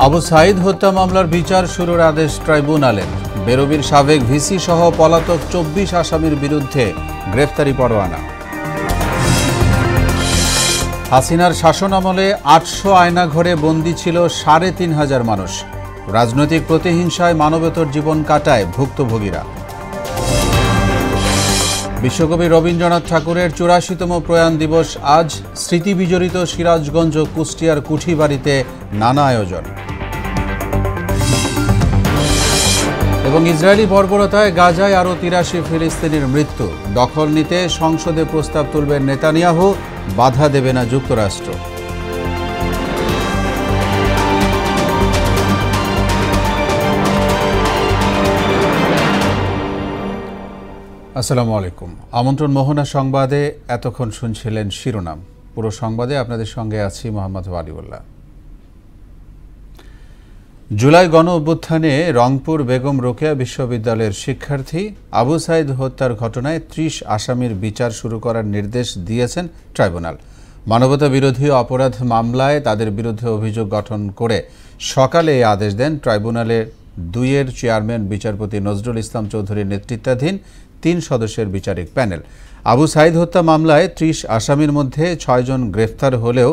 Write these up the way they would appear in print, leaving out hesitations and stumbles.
আবু সাঈদ হত্যা মামলার বিচার শুরুর আদেশ ট্রাইব্যুনালের। বেরোবির সাবেক ভিসি সহ পলাতক ২৪ আসামির বিরুদ্ধে গ্রেফতারি পরোয়ানা। হাসিনার শাসনামলে ৮০০ আয়নাঘরে বন্দী ছিল ৩৫০০ মানুষ। রাজনৈতিক প্রতিহিংসায় মানবেতর জীবন কাটায় ভুক্তভোগীরা। বিশ্বকবি রবীন্দ্রনাথ ঠাকুরের ৮৪তম প্রয়াণ দিবস আজ। স্মৃতিবিজড়িত সিরাজগঞ্জ ও কুষ্টিয়ার কুঠিবাড়িতে নানা আয়োজন। এবং ইসরায়েলি বর্বরতায় গাজায় আরও ৮৩ ফিলিস্তিনির মৃত্যু। দখল নিতে সংসদে প্রস্তাব তুলবেন নেতানিয়াহু, বাধা দেবে না যুক্তরাষ্ট্র। আসসালামু আলাইকুম। আমন্ত্রণ মোহনা সংবাদে এতক্ষণ শুনছিলেন শিরোনাম। পুরো সংবাদে আপনাদের সঙ্গে আছি মোহাম্মদ ওয়ালিউল্লাহ। জুলাই গণ অভ্যুত্থানে রংপুর বেগম রোকেয়া বিশ্ববিদ্যালয়ের শিক্ষার্থী আবু সাঈদ হত্যার ঘটনায় ৩০ আসামির বিচার শুরু করার নির্দেশ দিয়েছেন ট্রাইব্যুনাল। মানবতা বিরোধী অপরাধ মামলায় তাদের বিরুদ্ধে অভিযোগ গঠন করে সকালে এই আদেশ দেন ট্রাইব্যুনালের ২-এর চেয়ারম্যান বিচারপতি নজরুল ইসলাম চৌধুরীর নেতৃত্বাধীন ৩ সদস্যের বিচারিক প্যানেল। আবু সাঈদ হত্যা মামলায় ৩০ আসামির মধ্যে ৬ জন গ্রেফতার হলেও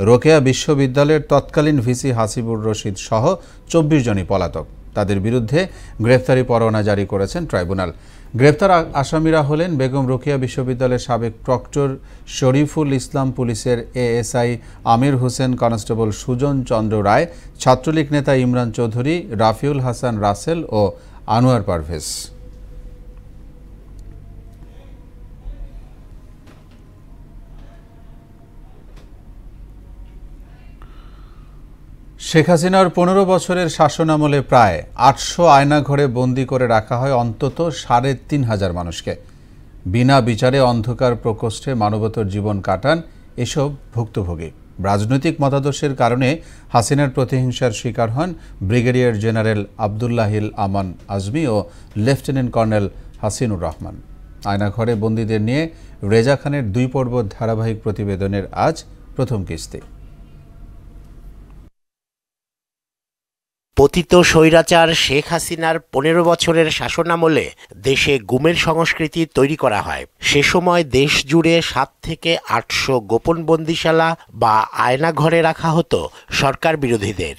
রোকেয়া বিশ্ববিদ্যালয়ের তৎকালীন ভিসি হাসিবুর রশিদ সহ ২৪ জনই পলাতক। তাদের বিরুদ্ধে গ্রেফতারি পরোয়ানা জারি করেছেন ট্রাইব্যুনাল। গ্রেফতার আসামিরা হলেন বেগম রোকেয়া বিশ্ববিদ্যালয়ের সাবেক প্রক্টর শরীফুল ইসলাম, পুলিশের এএসআই আমির হোসেন, কনস্টেবল সুজন চন্দ্র রায়, ছাত্রলীগ নেতা ইমরান চৌধুরী, রাফিউল হাসান রাসেল ও আনোয়ার পারভেজ। শেখ হাসিনার ১৫ বছরের শাসনামলে প্রায় ৮০০ আয়নাঘরে বন্দী করে রাখা হয় অন্তত ৩৫০০ মানুষকে। বিনা বিচারে অন্ধকার প্রকোষ্ঠে মানবতর জীবন কাটান এসব ভুক্তভোগী। রাজনৈতিক মতাদর্শের কারণে হাসিনার প্রতিহিংসার শিকার হন ব্রিগেডিয়ার জেনারেল আবদুল্লাহিল আমান আজমি ও লেফটেন্যান্ট কর্নেল হাসিনুর রহমান। আয়নাঘরে বন্দীদের নিয়ে রেজা খানের ২ পর্ব ধারাবাহিক প্রতিবেদনের আজ প্রথম কিস্তি। পতিত স্বৈরাচার শেখ হাসিনার ১৫ বছরের শাসনামলে দেশে গুমের সংস্কৃতি তৈরি করা হয়। সে সময় দেশ জুড়ে ৭ থেকে ৮০০ গোপন বন্দিশালা বা আয়নাঘরে রাখা হতো সরকার বিরোধীদের।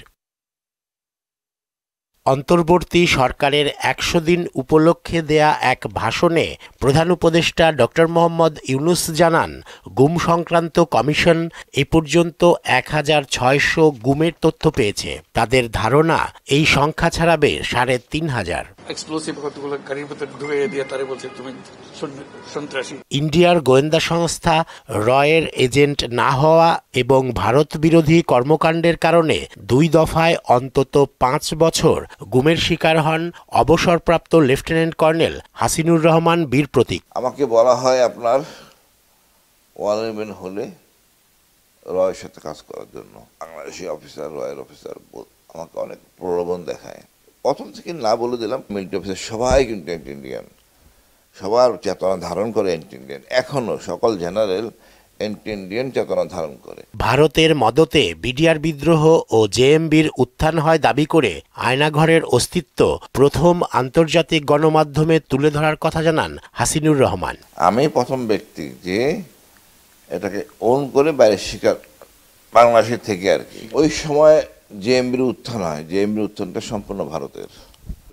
অন্তর্বর্তী সরকারের ১০০ দিন উপলক্ষে দেয়া এক ভাষণে প্রধান উপদেষ্টা ডক্টর মোহাম্মদ ইউনুস জানান, গুম সংক্রান্ত কমিশন এ পর্যন্ত ১৬০০ গুমের তথ্য পেয়েছে। তাদের ধারণা এই সংখ্যা ছাড়াবে ৩৫০০। ইন্ডিয়ার গোয়েন্দা সংস্থা রয়ের এজেন্ট না হওয়া এবং ভারত বিরোধী কর্মকাণ্ডের কারণে ২ দফায় অন্তত ৫ বছর গুমের শিকার হন অবসরপ্রাপ্ত লেফটেন্যান্ট কর্নেল হাসিনুর রহমান বীর প্রতীক। আমাকে বলা হয় আপনার ওয়ারম্যান হলে রয়ের সাথে কাজ করার জন্য। বাংলাদেশি অফিসার, রয়ের অফিসার আমাকে অনেক প্রলোভন দেখায়। প্রথম থেকে না বলে দিলাম, মিলিটারি অফিসার সবাই কিন্তু অ্যান্টি ইন্ডিয়ান, সবার চেতনা ধারণ করে অ্যান্টি ইন্ডিয়ান। এখনও সকল জেনারেল অ্যান্টি ইন্ডিয়ান চেতনা ধারণ করে। ভারতের মদতে বিডিআর বিদ্রোহ ও জেএমবির উত্থান হয় দাবি করে আয়নাঘরের অস্তিত্ব প্রথম আন্তর্জাতিক গণমাধ্যমে তুলে ধরার কথা জানান হাসিনুর রহমান। আমি প্রথম ব্যক্তি যে এটাকে ওন করে বাইরে শিকার বাংলাদেশের থেকে আর কি। ওই সময় জেএমবির উত্থান হয়, জেএমবির উত্থানটা সম্পূর্ণ ভারতের।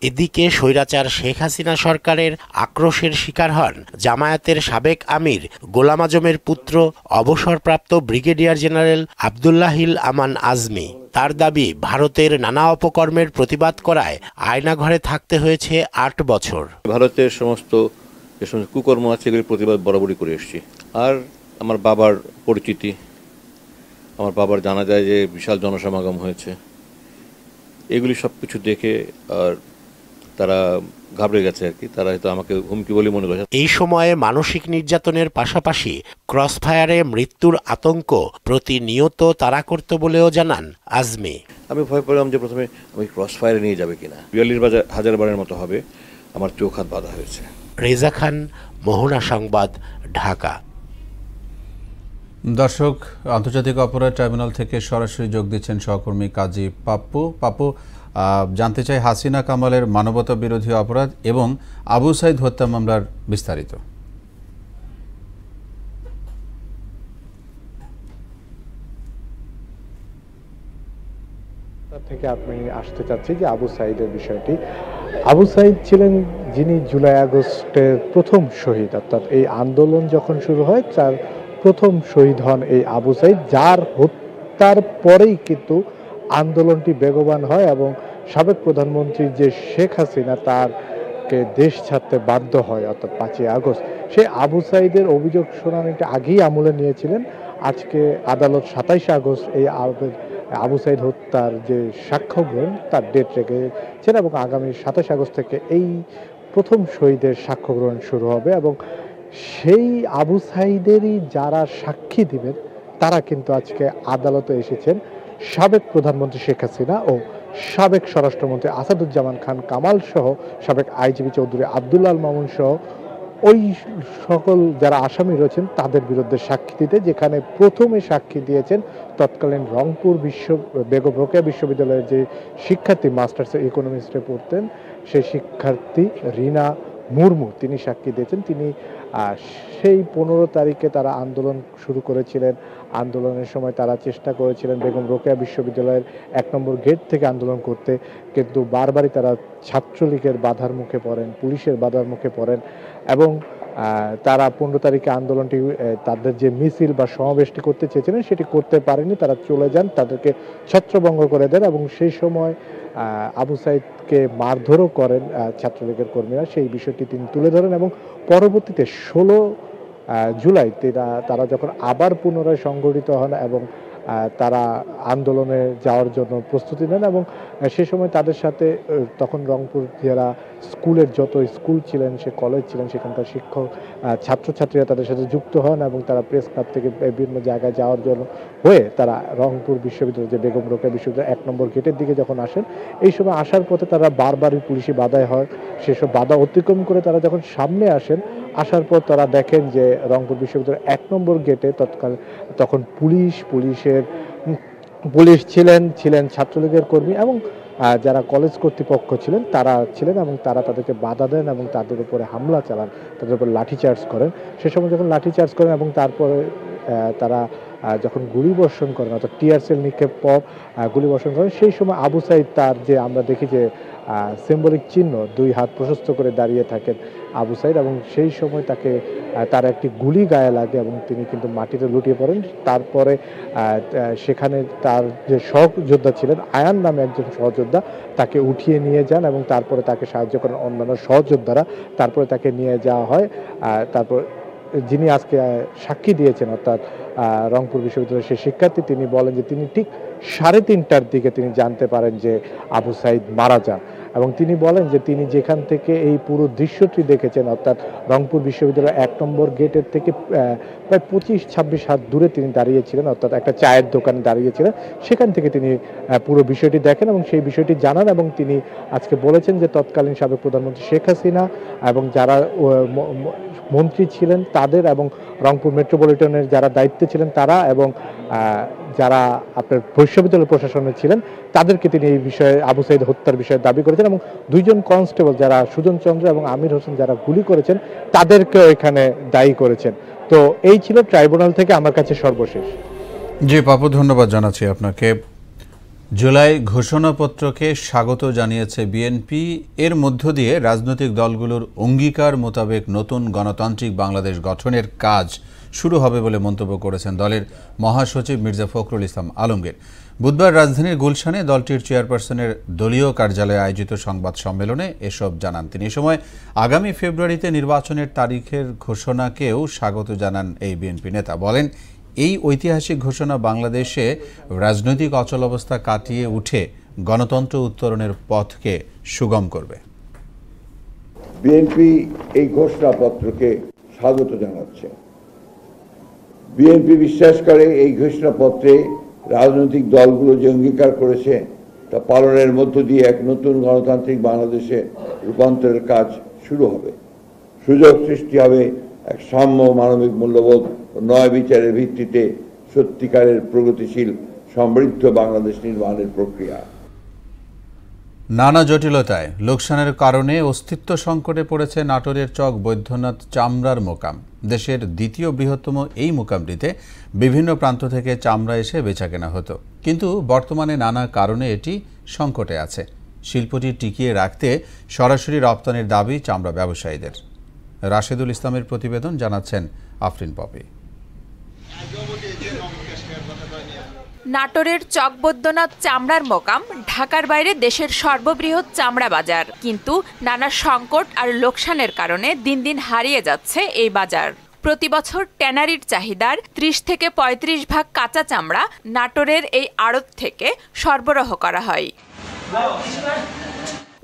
এদিকে স্বৈরাচার শেখ হাসিনা সরকারের আক্রোশের শিকার হন জামায়াতের সাবেক আমির গোলাম আজমের পুত্র অবসরপ্রাপ্ত ব্রিগেডিয়ার জেনারেল আবদুল্লাহিল আমান আজমি। তার দাবি, ভারতের নানা অপকর্মের প্রতিবাদ করায় আয়নাঘরে থাকতে হয়েছে ৮ বছর। ভারতের সমস্ত যে সমস্ত কুকর্ম আছে এগুলির প্রতিবাদ বরাবরই করে এসেছি। আর আমার বাবার পরিচিতি, আমার বাবার জানা যায় যে বিশাল জনসমাগম হয়েছে, এগুলি সব কিছু দেখে আর তারা ঘাবড়ে গেছে আর কি। তারা হয়তো আমাকে হুমকি বলে মনে করে। এই সময়ে মানসিক নির্যাতনের পাশাপাশি ক্রসফায়ারে মৃত্যুর আতঙ্ক প্রতিনিয়ত তাড়া করত বলেও জানান আজমি। আমি ভয় পেলাম যে প্রথমে আমি ক্রসফায়ারে নিয়ে যাবে কিনা। ৪২,০০০ বারের মতো হবে, আমার চোখ হাত বাঁধা হয়েছে। রেজা খান, মোহনা সংবাদ, ঢাকা। দর্শক, আন্তর্জাতিক অপরাধ ট্রাইব্যুনাল থেকে সরাসরি যোগ দিচ্ছেন সহকর্মী কাজী পাপ্পু। জানতে চাই হাসিনা কামালের মানবতা বিরোধী অপরাধ এবং আবু সাইদ হত্যা মামলার বিস্তারিত। থেকে আপনি আসতে চাচ্ছি যে আবু সাইদের বিষয়টি। আবু সাইদ ছিলেন যিনি জুলাই আগস্টের প্রথম শহীদ, অর্থাৎ এই আন্দোলন যখন শুরু হয় তার প্রথম শহীদ হন এই আবু সাইদ, যার হত্যার পরেই কিন্তু আন্দোলনটি বেগবান হয় এবং সাবেক প্রধানমন্ত্রী যে শেখ হাসিনা তারকে দেশ ছাড়তে বাধ্য হয়, অর্থাৎ 5ই আগস্ট। সেই আবু সাইদের অভিযোগ শুনানিটা আগেই আমলে নিয়েছিলেন। আজকে আদালত 27 আগস্ট এই আবু সাইদ হত্যার যে সাক্ষ্য গ্রহণ তার ডেট রেখেছেন এবং আগামী 27 আগস্ট থেকে এই প্রথম শহীদের সাক্ষ্য গ্রহণ শুরু হবে এবং সেই আবু সাইদেরই যারা সাক্ষী দিবেন তারা কিন্তু আজকে আদালতে এসেছেন। সাবেক প্রধানমন্ত্রী শেখ হাসিনা ও সাবেক স্বরাষ্ট্রমন্ত্রী আসাদুজ্জামান খান কামাল সহ সাবেক আইজিপি চৌধুরী আব্দুল আল মামুন সহ ওই সকল যারা আসামি রয়েছেন তাদের বিরুদ্ধে সাক্ষী দিতে, যেখানে প্রথমে সাক্ষী দিয়েছেন তৎকালীন রংপুর বেগম রোকেয়া বিশ্ববিদ্যালয়ের যে শিক্ষার্থী মাস্টার্স ইকোনমিক্সে পড়তেন সেই শিক্ষার্থী রিনা মুর্মু, তিনি সাক্ষী দিয়েছেন। তিনি সেই 15 তারিখে তারা আন্দোলন শুরু করেছিলেন। আন্দোলনের সময় তারা চেষ্টা করেছিলেন বেগম রোকেয়া বিশ্ববিদ্যালয়ের 1 নম্বর গেট থেকে আন্দোলন করতে, কিন্তু বারবারই তারা ছাত্রলীগের বাধার মুখে পড়েন, পুলিশের বাধার মুখে পড়েন এবং তারা 15 তারিখে আন্দোলনটি তাদের যে মিছিল বা সমাবেশটি করতে চেয়েছিলেন সেটি করতে পারেনি। তারা চলে যান, তাদেরকে ছত্রভঙ্গ করে দেন এবং সেই সময় আবু সাইদকে মারধরও করেন ছাত্রলীগের কর্মীরা। সেই বিষয়টি তিনি তুলে ধরেন এবং পরবর্তীতে 16 জুলাই তারা যখন আবার পুনরায় সংগঠিত হন এবং তারা আন্দোলনে যাওয়ার জন্য প্রস্তুতি নেন এবং সে সময় তাদের সাথে তখন রংপুর জেলা স্কুলের যত স্কুল ছিলেন, সে কলেজ ছিলেন, সেখানকার শিক্ষক ছাত্রছাত্রীরা তাদের সাথে যুক্ত হন এবং তারা প্রেস ক্লাব থেকে বিভিন্ন জায়গায় যাওয়ার জন্য হয়ে তারা রংপুর বিশ্ববিদ্যালয় যে বেগম রোকেয়া বিশ্ববিদ্যালয় 1 নম্বর গেটের দিকে যখন আসেন, এই সময় আসার পথে তারা বারবারই পুলিশি বাধায় হয়। সেসব বাধা অতিক্রম করে তারা যখন সামনে আসেন, আসার পর তারা দেখেন যে রংপুর বিশ্ববিদ্যালয়ের 1 নম্বর গেটে তখন পুলিশ ছিলেন ছাত্রলীগের কর্মী এবং যারা কলেজ কর্তৃপক্ষ ছিলেন তারা ছিলেন এবং তারা তাদেরকে বাধা দেন এবং তাদের উপরে হামলা চালান, তাদের উপর লাঠিচার্জ করেন। সে সময় যখন লাঠিচার্জ করেন এবং তারপরে তারা যখন গুলি বর্ষণ করেন, অর্থাৎ টিয়ার সেল নিক্ষেপ পর গুলি বর্ষণ করেন, সেই সময় আবু সাইদ তার যে আমরা দেখি যে সিম্বলিক চিহ্ন 2 হাত প্রশস্ত করে দাঁড়িয়ে থাকেন আবু সাইদ এবং সেই সময় তার একটি গুলি গায়ে লাগে এবং তিনি কিন্তু মাটিতে লুটিয়ে পড়েন। তারপরে সেখানে তার যে সহযোদ্ধা ছিলেন আয়ান নামে একজন সহযোদ্ধা, তাকে উঠিয়ে নিয়ে যান এবং তারপরে তাকে সাহায্য করেন অন্যান্য সহযোদ্ধারা। তারপরে তাকে নিয়ে যাওয়া হয়। তারপর যিনি আজকে সাক্ষী দিয়েছেন অর্থাৎ রংপুর বিশ্ববিদ্যালয়ের সেই শিক্ষার্থী, তিনি বলেন যে তিনি ঠিক 3:30টার দিকে তিনি জানতে পারেন যে আবু সাইদ মারা যান এবং তিনি বলেন যে তিনি যেখান থেকে এই পুরো দৃশ্যটি দেখেছেন, অর্থাৎ রংপুর বিশ্ববিদ্যালয়ের 1 নম্বর গেটের থেকে প্রায় 25-26 হাত দূরে তিনি দাঁড়িয়েছিলেন, অর্থাৎ একটা চায়ের দোকানে দাঁড়িয়েছিলেন, সেখান থেকে তিনি পুরো বিষয়টি দেখেন এবং সেই বিষয়টি জানান এবং তিনি আজকে বলেছেন যে তৎকালীন সাবেক প্রধানমন্ত্রী শেখ হাসিনা এবং যারা মন্ত্রী ছিলেন তাদের এবং রংপুর মেট্রোপলিটনের যারা দায়িত্বে ছিলেন তারা এবং যারা আপনার বিশ্ববিদ্যালয় প্রশাসনে ছিলেন তাদেরকে তিনি এই বিষয়ে আবু সাইদ হত্যার বিষয়ে দাবি করেছেন এবং 2 জন কনস্টেবল যারা সুজন চন্দ্র এবং আমির হোসেন যারা গুলি করেছেন তাদেরকেও এখানে দায়ী করেছেন। তো এই ছিল ট্রাইব্যুনাল থেকে আমার কাছে সর্বশেষ। জি পাপু, ধন্যবাদ জানাচ্ছি আপনাকে। জুলাই ঘোষণাপত্রকে স্বাগত জানিয়েছে বিএনপি। এর মধ্য দিয়ে রাজনৈতিক দলগুলোর অঙ্গীকার মোতাবেক নতুন গণতান্ত্রিক বাংলাদেশ গঠনের কাজ শুরু হবে বলে মন্তব্য করেছেন দলের মহাসচিব মির্জা ফখরুল ইসলাম আলমগীর। বুধবার রাজধানীর গুলশানে দলটির চেয়ারপারসনের দলীয় কার্যালয়ে আয়োজিত সংবাদ সম্মেলনে এসব জানান তিনি। এ সময় আগামী ফেব্রুয়ারিতে নির্বাচনের তারিখের ঘোষণাকেও স্বাগত জানান এই বিএনপি নেতা। বলেন, এই ঐতিহাসিক ঘোষণা বাংলাদেশে রাজনৈতিক অচলাবস্থা কাটিয়ে উঠে গণতন্ত্র উত্তরণের পথকে সুগম করবে। বিএনপি এই ঘোষণাপত্রকে স্বাগত জানাচ্ছে। বিএনপি বিশ্বাস করে এই ঘোষণাপত্রে রাজনৈতিক দলগুলো যে অঙ্গীকার করেছে তা পালনের মধ্য দিয়ে এক নতুন গণতান্ত্রিক বাংলাদেশে রূপান্তরের কাজ শুরু হবে। সুযোগ সৃষ্টি হবে এক সাম্য মানবিক মূল্যবোধ ও ন্যায় বিচারের ভিত্তিতে সত্যিকারের প্রগতিশীল সমৃদ্ধ বাংলাদেশ নির্মাণের প্রক্রিয়া। নানা জটিলতায় লোকসানের কারণে অস্তিত্ব সংকটে পড়েছে নাটোরের চক বৈদ্যনাথ চামড়ার মোকাম। দেশের দ্বিতীয় বৃহত্তম এই মোকামটিতে বিভিন্ন প্রান্ত থেকে চামড়া এসে বেচাকেনা হতো, কিন্তু বর্তমানে নানা কারণে এটি সংকটে আছে। শিল্পটি টিকিয়ে রাখতে সরাসরি রপ্তানির দাবি চামড়া ব্যবসায়ীদের। রাশেদুল ইসলামের প্রতিবেদন, জানাচ্ছেন আফরিন পপি। নাটোরের চক বৈদ্যনাথ চামড়ার মোকাম ঢাকার বাইরে দেশের সর্ববৃহৎ চামড়া বাজার, কিন্তু নানা সংকট আর লোকসানের কারণে দিন দিন হারিয়ে যাচ্ছে এই বাজার। প্রতি বছর ট্যানারির চাহিদার ৩০ থেকে ৩৫ ভাগ কাঁচা চামড়া নাটোরের এই আড়ত থেকে সরবরাহ করা হয়।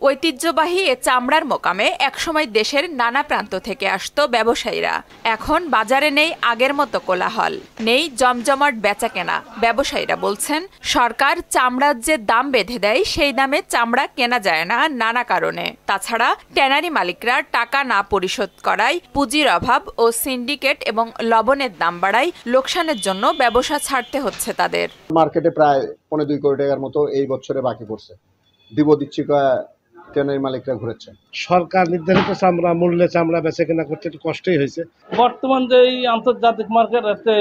ঐতিহ্যবাহী এ চামড়ার মোকামে একসময় দেশের নানা প্রান্ত থেকে আসতো ব্যবসায়ীরা। এখন বাজারে নেই আগের মতো কোলাহল, নেই জমজমাট বেচাকেনা। ব্যবসায়ীরা বলছেন, সরকার চামড়ার যে দাম বেঁধে দেয় সেই দামে চামড়া কেনা যায় না নানা কারণে। তাছাড়া ট্যানারি মালিকরা টাকা না পরিশোধ করায়, পুঁজির অভাব ও সিন্ডিকেট এবং লবণের দাম বাড়ায় লোকসানের জন্য ব্যবসা ছাড়তে হচ্ছে তাদের। মার্কেটে প্রায় 2.25 কোটি টাকার মতো এই বছরে বাকি পড়ছে। দিচ্ছি ট্যানারি মালিকরা ঘুরেছে। সরকার নির্ধারিত চামড়া মূল্যে চামড়া বেচে কেনা করতে একটু কষ্টই হয়েছে। বর্তমান যে আন্তর্জাতিক মার্কেট আছে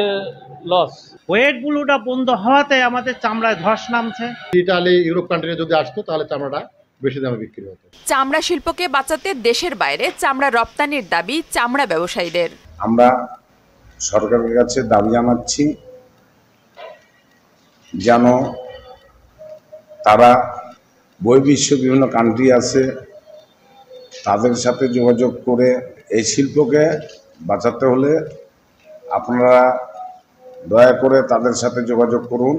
লস, ওয়েট ব্লুটা বন্ধ হওয়াতে আমাদের চামড়ায় ধস নামছে। ইতালি, ইউরোপ কান্ট্রি যদি আসতো তাহলে চামড়াটা বেশি দামে বিক্রি হতো। চামড়া শিল্পকে বাঁচাতে দেশের বাইরে চামড়া রপ্তানির দাবি চামড়া ব্যবসায়ীদের। আমরা সরকারের কাছে দাবি জানাচ্ছি যেন তারা বহির্বিশ্ব বিভিন্ন কান্ট্রি আছে, তাদের সাথে যোগাযোগ করে এই শিল্পকে বাঁচাতে হলে আপনারা দয়া করে তাদের সাথে যোগাযোগ করুন,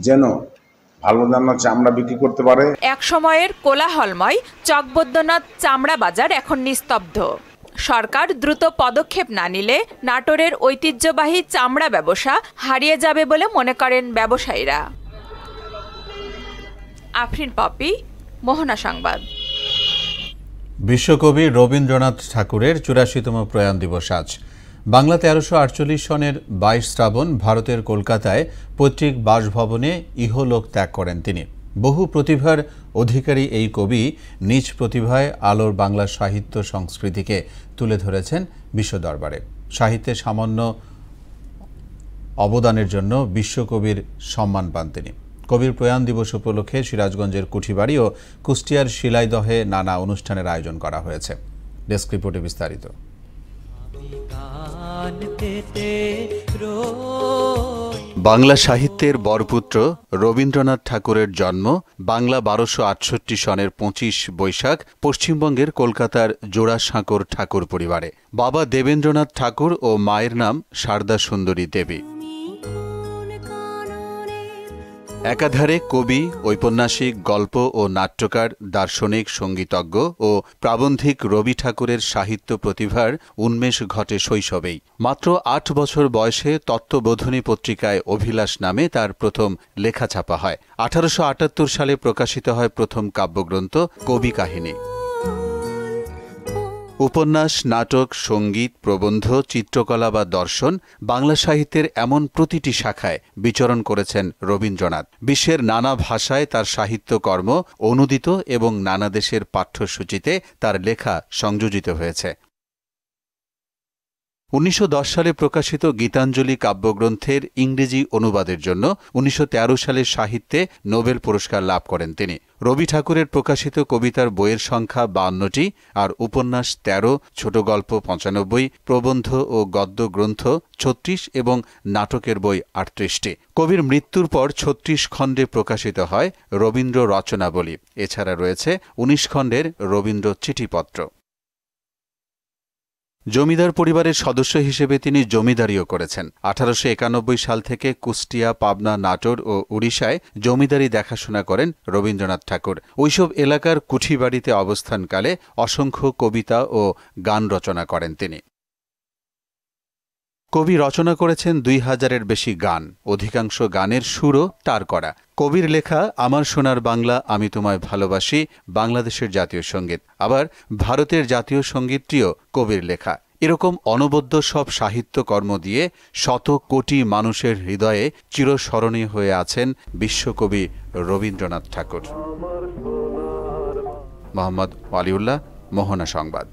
যেন ভালো দামে চামড়া বিক্রি করতে পারে। এক সময়ের কোলাহলময় চক বৈদ্যনাথ চামড়া বাজার এখন নিস্তব্ধ। সরকার দ্রুত পদক্ষেপ না নিলে নাটোরের ঐতিহ্যবাহী চামড়া ব্যবসা হারিয়ে যাবে বলে মনে করেন ব্যবসায়ীরা। আফরিন পপি, মোহনা সংবাদ। বিশ্বকবি রবীন্দ্রনাথ ঠাকুরের ৮৪তম প্রয়াণ দিবস আজ। বাংলা ১৩৪৮ সনের ২২ শ্রাবণ ভারতের কলকাতায় পৈতৃক বাসভবনে ইহলোক ত্যাগ করেন তিনি। বহু প্রতিভার অধিকারী এই কবি নিজ প্রতিভায় আলোর বাংলা সাহিত্য সংস্কৃতিকে তুলে ধরেছেন বিশ্ব দরবারে। সাহিত্যে সামান্য অবদানের জন্য বিশ্বকবির সম্মান পান তিনি। কবির প্রয়াণ দিবস উপলক্ষে সিরাজগঞ্জের কুঠিবাড়ি ও কুষ্টিয়ার শিলাইদহে নানা অনুষ্ঠানের আয়োজন করা হয়েছে। ডেস্ক রিপোর্টে বিস্তারিত। বাংলা সাহিত্যের বরপুত্র রবীন্দ্রনাথ ঠাকুরের জন্ম বাংলা ১২৬৮ সনের ২৫ বৈশাখ পশ্চিমবঙ্গের কলকাতার জোড়াসাঁকোর ঠাকুর পরিবারে। বাবা দেবেন্দ্রনাথ ঠাকুর ও মায়ের নাম শারদা সুন্দরী দেবী। একাধারে কবি, ঔপন্যাসিক, গল্প ও নাট্যকার, দার্শনিক, সঙ্গীতজ্ঞ ও প্রাবন্ধিক রবি ঠাকুরের সাহিত্য প্রতিভার উন্মেষ ঘটে শৈশবেই। মাত্র ৮ বছর বয়সে তত্ত্ববোধিনী পত্রিকায় অভিলাষ নামে তার প্রথম লেখা ছাপা হয়। ১৮৭৮ সালে প্রকাশিত হয় প্রথম কাব্যগ্রন্থ কবি কাহিনী। উপন্যাস, নাটক, সঙ্গীত, প্রবন্ধ, চিত্রকলা বা দর্শন, বাংলা সাহিত্যের এমন প্রতিটি শাখায় বিচরণ করেছেন রবীন্দ্রনাথ। বিশ্বের নানা ভাষায় তার সাহিত্যকর্ম অনূদিত এবং নানা দেশের পাঠ্যসূচিতে তার লেখা সংযোজিত হয়েছে। ১৯১০ সালে প্রকাশিত গীতাঞ্জলি কাব্যগ্রন্থের ইংরেজি অনুবাদের জন্য ১৯১৩ সালে সাহিত্যে নোবেল পুরস্কার লাভ করেন তিনি। রবি ঠাকুরের প্রকাশিত কবিতার বইয়ের সংখ্যা ৫২টি, আর উপন্যাস ১৩, ছোট গল্প ৯৫, প্রবন্ধ ও গদ্য গ্রন্থ ৩৬ এবং নাটকের বই ৩৮টি। কবির মৃত্যুর পর ৩৬ খণ্ডে প্রকাশিত হয় রবীন্দ্র রচনাবলী। এছাড়া রয়েছে ১৯ খণ্ডের রবীন্দ্র চিঠিপত্র। জমিদার পরিবারের সদস্য হিসেবে তিনি জমিদারিও করেছেন। ১৮৯১ সাল থেকে কুষ্টিয়া, পাবনা, নাটোর ও উড়িষ্যায় জমিদারি দেখাশোনা করেন রবীন্দ্রনাথ ঠাকুর। ওইসব এলাকার কুঠিবাড়িতে অবস্থানকালে অসংখ্য কবিতা ও গান রচনা করেন তিনি। কবি রচনা করেছেন ২০০০-এর বেশি গান। অধিকাংশ গানের সুরও তার করা। কবির লেখা আমার সোনার বাংলা, আমি তোমায় ভালোবাসি বাংলাদেশের জাতীয় সঙ্গীত। আবার ভারতের জাতীয় সঙ্গীতটিও কবির লেখা। এরকম অনবদ্য সব সাহিত্যকর্ম দিয়ে শত কোটি মানুষের হৃদয়ে চিরস্মরণীয় হয়ে আছেন বিশ্বকবি রবীন্দ্রনাথ ঠাকুর। মোহাম্মদ ওয়ালিউল্লাহ, মোহনা সংবাদ।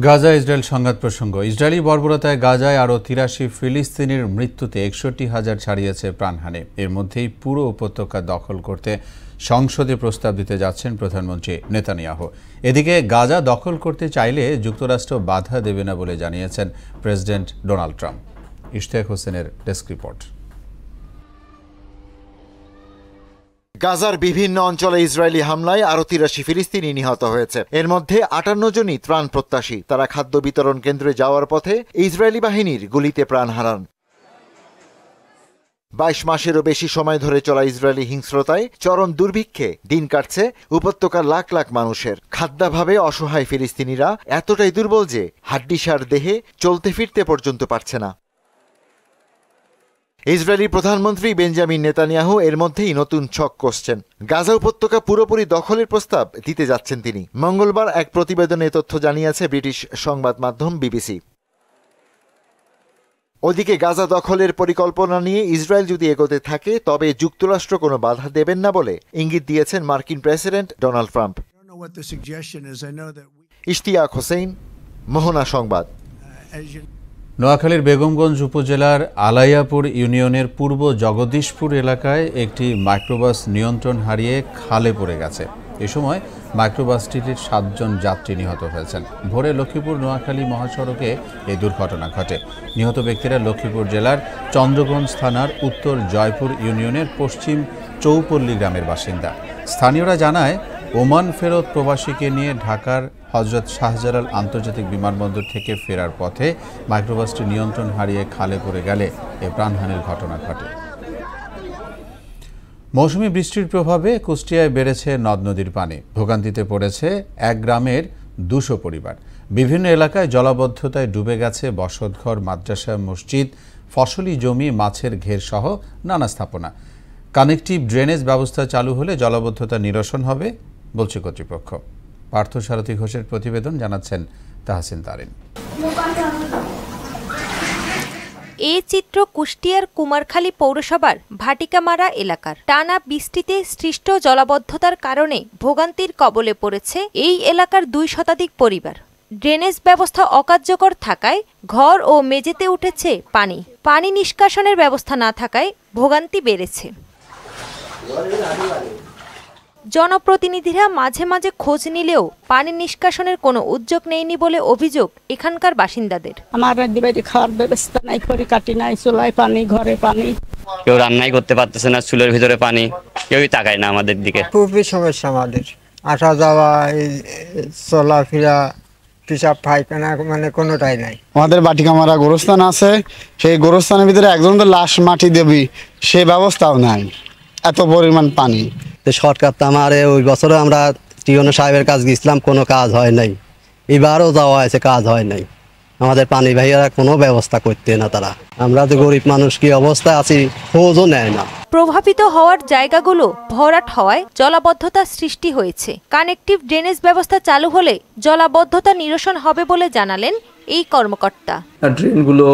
গাজা ইসরায়েল সংঘাত প্রসঙ্গ। ইসরায়েলি বর্বরতায় গাজায় আরও ৮৩ ফিলিস্তিনির মৃত্যুতে ৬১,০০০ ছাড়িয়েছে প্রাণহানি। এর মধ্যেই পুরো উপত্যকা দখল করতে সংসদে প্রস্তাব দিতে যাচ্ছেন প্রধানমন্ত্রী নেতানিয়াহু। এদিকে গাজা দখল করতে চাইলে যুক্তরাষ্ট্র বাধা দেবে না বলে জানিয়েছেন প্রেসিডেন্ট ডোনাল্ড ট্রাম্প। ইশতিয়াক হোসেনের ডেস্ক রিপোর্ট। গাজার বিভিন্ন অঞ্চলে ইসরায়েলি হামলায় আরও ৮৩ ফিলিস্তিনি নিহত হয়েছে। এর মধ্যে ৫৮ জনই ত্রাণ প্রত্যাশী। তারা খাদ্য বিতরণ কেন্দ্রে যাওয়ার পথে ইসরায়েলি বাহিনীর গুলিতে প্রাণ হারান। ২২ মাসেরও বেশি সময় ধরে চলা ইসরায়েলি হিংস্রতায় চরম দুর্ভিক্ষে দিন কাটছে উপত্যকার লাখ লাখ মানুষের। খাদ্যাভাবে অসহায় ফিলিস্তিনিরা এতটাই দুর্বল যে হাড্ডিসার দেহে চলতে ফিরতে পর্যন্ত পারছে না। ইসরায়েলি প্রধানমন্ত্রী বেঞ্জামিন নেতানিয়াহু এর মধ্যেই নতুন ছক কষছেন। গাজা উপত্যকা পুরোপুরি দখলের প্রস্তাব দিতে যাচ্ছেন তিনি। মঙ্গলবার এক প্রতিবেদনে তথ্য জানিয়েছে ব্রিটিশ সংবাদ মাধ্যম বিবিসি। ওদিকে গাজা দখলের পরিকল্পনা নিয়ে ইসরায়েল যদি এগোতে থাকে তবে যুক্তরাষ্ট্র কোনো বাধা দেবেন না বলে ইঙ্গিত দিয়েছেন মার্কিন president Donald Trump. Ishtiaq Hossain, Mohona সংবাদ। নোয়াখালীর বেগমগঞ্জ উপজেলার আলাইয়াপুর ইউনিয়নের পূর্ব জগদীশপুর এলাকায় একটি মাইক্রোবাস নিয়ন্ত্রণ হারিয়ে খালে পড়ে গেছে। এ সময় মাইক্রোবাসটির ৭ জন যাত্রী নিহত হয়েছেন। ভোরে লক্ষ্মীপুর নোয়াখালী মহাসড়কে এই দুর্ঘটনা ঘটে। নিহত ব্যক্তিরা লক্ষ্মীপুর জেলার চন্দ্রগঞ্জ থানার উত্তর জয়পুর ইউনিয়নের পশ্চিম চৌপল্লী গ্রামের বাসিন্দা। স্থানীয়রা জানায়, ওমান ফেরত প্রবাসীকে নিয়ে ঢাকার হজরত শাহজালাল আন্তর্জাতিক বিমানবন্দর থেকে ফেরার পথে মাইক্রোবাসটি নিয়ন্ত্রণ হারিয়ে খালে পড়ে গেলে এ প্রাণহানির ঘটনা ঘটে। মৌসুমি বৃষ্টির প্রভাবে কুষ্টিয়ায় বেড়েছে নদ নদীর পানি। ভোগান্তিতে পড়েছে এক গ্রামের ২০০ পরিবার। বিভিন্ন এলাকায় জলাবদ্ধতায় ডুবে গেছে বসতঘর, মাদ্রাসা, মসজিদ, ফসলি জমি, মাছের ঘের সহ নানা স্থাপনা। কানেকটিভ ড্রেনেজ ব্যবস্থা চালু হলে জলাবদ্ধতা নিরসন হবে বলছে কর্তৃপক্ষ। পার্থসারথী ঘোষের প্রতিবেদন, জানাচ্ছেন তাহসিন তারিন। এই চিত্র কুষ্টিয়ার কুমারখালী পৌরসভার ভাটিকামারা এলাকার। টানা বৃষ্টিতে সৃষ্ট জলাবদ্ধতার কারণে ভোগান্তির কবলে পড়েছে এই এলাকার ২ শতাধিক পরিবার। ড্রেনেজ ব্যবস্থা অকার্যকর থাকায় ঘর ও মেঝেতে উঠেছে পানি। পানি নিষ্কাশনের ব্যবস্থা না থাকায় ভোগান্তি বেড়েছে। জনপ্রতিনিধিরা মাঝে মাঝে খোঁজ নিলেও পানি নিষ্কাশনের কোনো উদ্যোগ নেয়নি বলে অভিযোগ এখানকার বাসিন্দাদের। আমার রান্নাবাড়ি খাওয়ার ব্যবস্থা নাই, পরিকাঠি নাই, চুলায় পানি, ঘরে পানি। কেউ রান্নাই করতে পারতেছে না, চুলের ভিতরে পানি, কেউই তাকায় না আমাদের দিকে। খুবই সমস্যা আমাদের, আসা যাওয়া, চলাফেরা, পিসাব পায়খানা, মানে কোনোটাই নাই। আমাদের বাটিকামারা গোরস্থান আছে, সেই গোরস্থানের ভিতরে একজন তো লাশ মাটি দেবি, সে ব্যবস্থাও নাই, এত পরিমাণ পানি। সরকার তো আমার ওই বছরে আমরা টিওনো সাহেবের কাজ গিয়েছিলাম, কোনো কাজ হয় নাই। এবারও যাওয়া হয়েছে, কাজ হয় নাই। আমাদের পানি ভাইয়ারা কোনো ব্যবস্থা করতে না। তারা, আমরা তো গরিব মানুষ, কি অবস্থায় আছি খোঁজও নেয় না। প্রভাবিত হওয়ার জায়গাগুলো ভরাট হওয়ায় জলাবদ্ধতা সৃষ্টি হয়েছে। কানেকটিভ ড্রেনেজ ব্যবস্থা চালু হলে জলাবদ্ধতা নিরসন হবে বলে জানালেন এই কর্মকর্তা। ড্রেনগুলো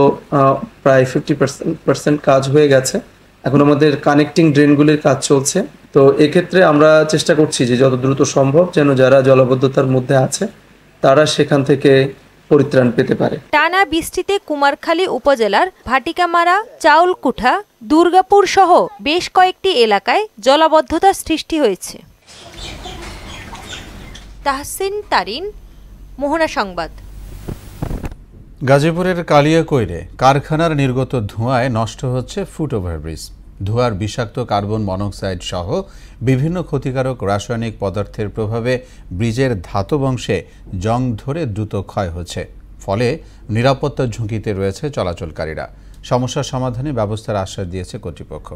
প্রায় 50% কাজ হয়ে গেছে। এখন আমাদের কানেক্টিং ড্রেনগুলির কাজ চলছে। তো এক্ষেত্রে আমরা চেষ্টা করছি যে যত দ্রুত সম্ভব যেন যারা জলাবদ্ধতার মধ্যে আছে তারা সেখান থেকে পরিত্রাণ পেতে পারে। টানা বৃষ্টিতে কুমারখালী উপজেলার ভাটিকামারা, চাউলকুঠা, দুর্গাপুর সহ বেশ কয়েকটি এলাকায় জলাবদ্ধতার সৃষ্টি হয়েছে। তাহসিন তারিন, মোহনা সংবাদ। গাজীপুরের কালিয়াকৈরে কারখানার নির্গত ধোঁয়ায় নষ্ট হচ্ছে ফুট ওভারব্রিজ। ধোঁয়ার বিষাক্ত কার্বন মনোক্সাইড সহ বিভিন্ন ক্ষতিকারক রাসায়নিক পদার্থের প্রভাবে ব্রিজের ধাতব অংশে জং ধরে দ্রুত ক্ষয় হচ্ছে। ফলে নিরাপত্তার ঝুঁকিতে রয়েছে চলাচলকারীরা। সমস্যার সমাধানে ব্যবস্থার আশ্বাস দিয়েছে কর্তৃপক্ষ।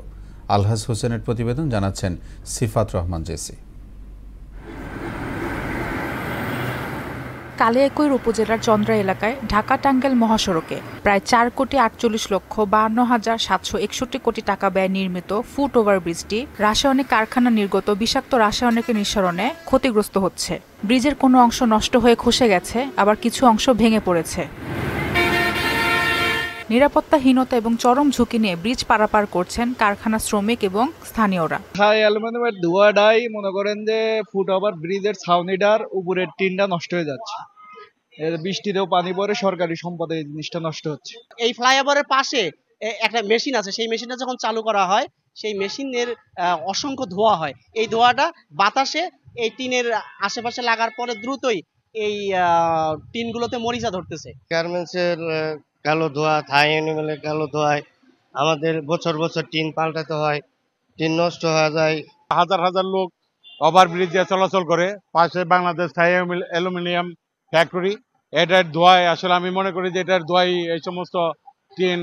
আলহাজ হোসেনের প্রতিবেদন, জানাচ্ছেন সিফাত রহমান জেসি। কালিয়াকৈর উপজেলার চন্দ্রা এলাকায় ঢাকা টাঙ্গাইল মহাসড়কে প্রায় 4,48,52,761 কোটি টাকা ব্যয় নির্মিত ফুট ওভারব্রিজটি রাসায়নিক কারখানা নির্গত বিষাক্ত রাসায়নিকের নিঃসরণে ক্ষতিগ্রস্ত হচ্ছে। ব্রিজের কোনো অংশ নষ্ট হয়ে খসে গেছে, আবার কিছু অংশ ভেঙে পড়েছে। নিরাপত্তাহীনতা এবং চরম ঝুঁকি নিয়ে ব্রিজ পারাপার করছেন কারখানা শ্রমিক এবং স্থানীয়রা। অ্যালুমিনিয়ামের ধোঁয়াটাই মনে করেন যে ফুট ওভার ব্রিজের ছাউনিটার উপরের টিনটা নষ্ট হয়ে যাচ্ছে। বৃষ্টিতেও পানি পড়ে, সরকারি সম্পদে এই জিনিসটা নষ্ট হচ্ছে। এই ফ্লাইওভারের পাশে একটা মেশিন আছে, সেই মেশিনটা যখন চালু করা হয় সেই মেশিনের অসংখ্য ধোঁয়া হয়। এই ধোঁয়াটা বাতাসে এই টিনের আশেপাশে লাগার পরে দ্রুতই এই টিনগুলোতে মরিচা ধরতেছে। গার্মেন্টসের কালো ধোঁয়া, থাই অ্যানিমেলের কালো ধোঁয়ায় আমাদের বছর বছর টিন পাল্টাতে হয়, টিন নষ্ট হয়ে যায়। হাজার হাজার লোক ওভারব্রিজ দিয়ে চলাচল করে, পাশে বাংলাদেশ থাই অ্যালুমিনিয়াম ফ্যাক্টরি। এটার ধোঁয়ায় আসলে আমি মনে করি যে এটার ধোঁয়ায় এই সমস্ত টিন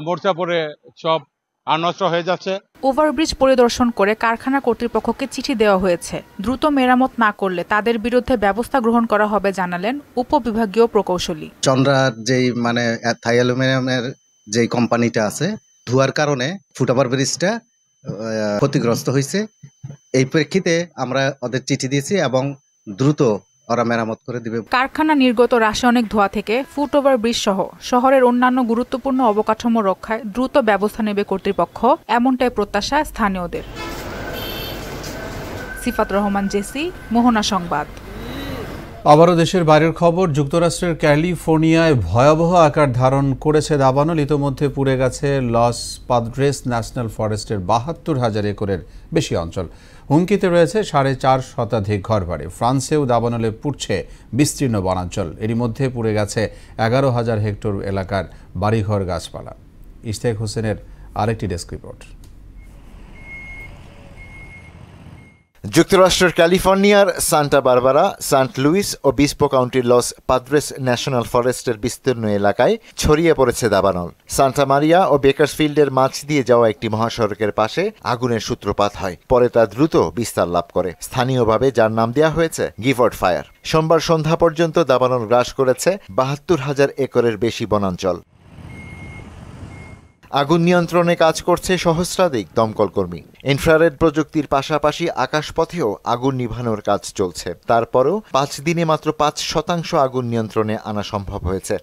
মোর্চা পড়ে সব নষ্ট হয়ে যাচ্ছে। ওভারব্রিজ পরিদর্শন করে কারখানা কর্তৃপক্ষকে চিঠি দেওয়া হয়েছে। দ্রুত মেরামত না করলে তাদের বিরুদ্ধে ব্যবস্থা গ্রহণ করা হবে জানালেন উপবিভাগীয় প্রকৌশলী। চন্দ্রার যেই থাই অ্যালুমিনিয়ামের যেই কোম্পানিটা আছে, ধোঁয়ার কারণে ফুট ওভারব্রিজটা ক্ষতিগ্রস্ত হয়েছে। এই প্রেক্ষিতে আমরা ওদের চিঠি দিয়েছি এবং দ্রুত ওরা মেরামত করে দিবে। কারখানা নির্গত রাসায়নিক ধোঁয়া থেকে ফুট ওভারব্রিজ সহ শহরের অন্যান্য গুরুত্বপূর্ণ অবকাঠামো রক্ষায় দ্রুত ব্যবস্থা নেবে কর্তৃপক্ষ, এমনটাই প্রত্যাশা স্থানীয়দের। সিফাত রহমান, জেসি, মোহনা সংবাদ। আবারও দেশের বাইরের খবর। যুক্তরাষ্ট্রের ক্যালিফোর্নিয়ায় ভয়াবহ আকার ধারণ করেছে দাবানল। ইতোমধ্যে পুড়ে গেছে লস পাদ্রেস ন্যাশনাল ফরেস্টের ৭২,০০০ একরের বেশি অঞ্চল। হুমকিতে রয়েছে ৪.৫ শতাধিক ঘরবাড়ি। ফ্রান্সেও দাবানলে পুড়ছে বিস্তীর্ণ বনাঞ্চল। এরই মধ্যে পুড়ে গেছে ১১,০০০ হেক্টর এলাকার বাড়িঘর, গাছপালা। ইশতিয়াক হোসেনের আরেকটি ডেস্ক রিপোর্ট। যুক্তরাষ্ট্রের ক্যালিফোর্নিয়ার সান্টা বারবারা, সেন্ট লুইস ও বিস্পো কাউন্টির লস পাদ্রেস ন্যাশনাল ফরেস্টের বিস্তীর্ণ এলাকায় ছড়িয়ে পড়েছে দাবানল। সান্টা মারিয়া ও বেকার্সফিল্ডের মাঝ দিয়ে যাওয়া একটি মহাসড়কের পাশে আগুনের সূত্রপাত হয়, পরে তা দ্রুত বিস্তার লাভ করে, স্থানীয়ভাবে যার নাম দেওয়া হয়েছে গিফর্ড ফায়ার। সোমবার সন্ধ্যা পর্যন্ত দাবানল গ্রাস করেছে ৭২,০০০ একরের বেশি বনাঞ্চল। আগুন নিয়ন্ত্রণে কাজ করছে সহস্রাধিক দমকল কর্মী। ইনফ্রারেড প্রযুক্তির পাশাপাশি আকাশপথেও আগুন নিভানোর কাজ চলছে। তারপরও ৫ দিনে মাত্র ৫% আগুন নিয়ন্ত্রণে আনা সম্ভব হয়েছে।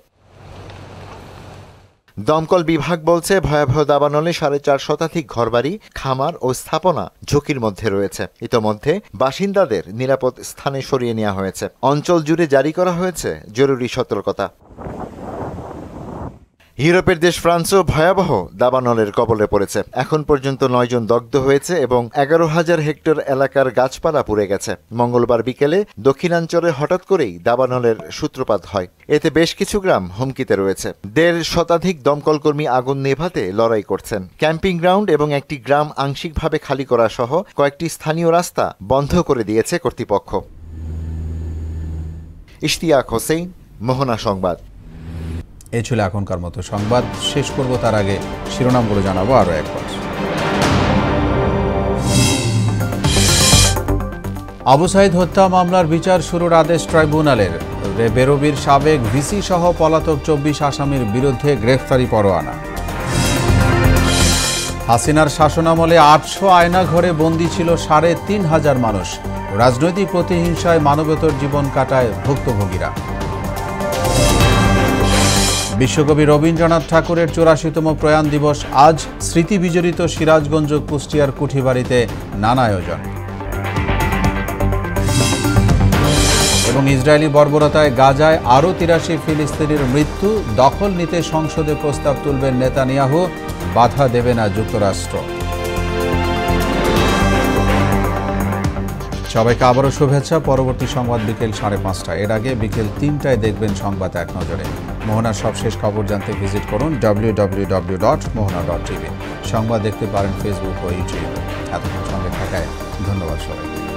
দমকল বিভাগ বলছে ভয়াবহ দাবানলে ৪.৫ শতাধিক ঘরবাড়ি, খামার ও স্থাপনা ঝুঁকির মধ্যে রয়েছে। ইতোমধ্যে বাসিন্দাদের নিরাপদ স্থানে সরিয়ে নেওয়া হয়েছে। অঞ্চল জুড়ে জারি করা হয়েছে জরুরি সতর্কতা। ইউরোপের দেশ ফ্রান্সও ভয়াবহ দাবানলের কবলে পড়েছে। এখন পর্যন্ত ৯ জন দগ্ধ হয়েছে এবং ১১,০০০ হেক্টর এলাকার গাছপালা পুড়ে গেছে। মঙ্গলবার বিকেলে দক্ষিণাঞ্চলে হঠাৎ করেই দাবানলের সূত্রপাত হয়। এতে বেশ কিছু গ্রাম হুমকিতে রয়েছে। ১.৫ শতাধিক দমকলকর্মী আগুন নেভাতে লড়াই করছেন। ক্যাম্পিং গ্রাউন্ড এবং একটি গ্রাম আংশিকভাবে খালি করা সহ কয়েকটি স্থানীয় রাস্তা বন্ধ করে দিয়েছে কর্তৃপক্ষ। ইশতিয়াক হোসেন, মোহনা সংবাদ। এই ছিল এখনকার মতো সংবাদ। শেষ করব তার আগে শিরোনামগুলো জানাবো আরও একবার। আবু সাইদ হত্যা মামলার বিচার শুরুর আদেশ ট্রাইব্যুনালের। বেরোবির সাবেক ভিসি সহ পলাতক ২৪ আসামির বিরুদ্ধে গ্রেফতারি পরোয়ানা। হাসিনার শাসনামলে ৮০০ আয়নাঘরে বন্দী ছিল ৩৫০০ মানুষ। রাজনৈতিক প্রতিহিংসায় মানবেতর জীবন কাটায় ভুক্তভোগীরা। বিশ্বকবি রবীন্দ্রনাথ ঠাকুরের ৮৪তম প্রয়াণ দিবস আজ। স্মৃতি বিজড়িত সিরাজগঞ্জ, কুষ্টিয়ার কুঠিবাড়িতে নানা আয়োজন। এবং ইসরায়েলি বর্বরতায় গাজায় আরও ৮৩ ফিলিস্তিনির মৃত্যু। দখল নিতে সংসদে প্রস্তাব তুলবেন নেতানিয়াহু, বাধা দেবে না যুক্তরাষ্ট্র। সবাইকে আবারও শুভেচ্ছা। পরবর্তী সংবাদ বিকেল ৫:৩০। এর আগে বিকেল ৩টায় দেখবেন সংবাদ এক নজরে। মোহনার সবশেষ খবর জানতে ভিজিট করুন www.mohana.tv। সংবাদ দেখতে পারেন ফেসবুক ও ইউটিউবে। এতক্ষণ সঙ্গে থাকায় ধন্যবাদ সবাইকে।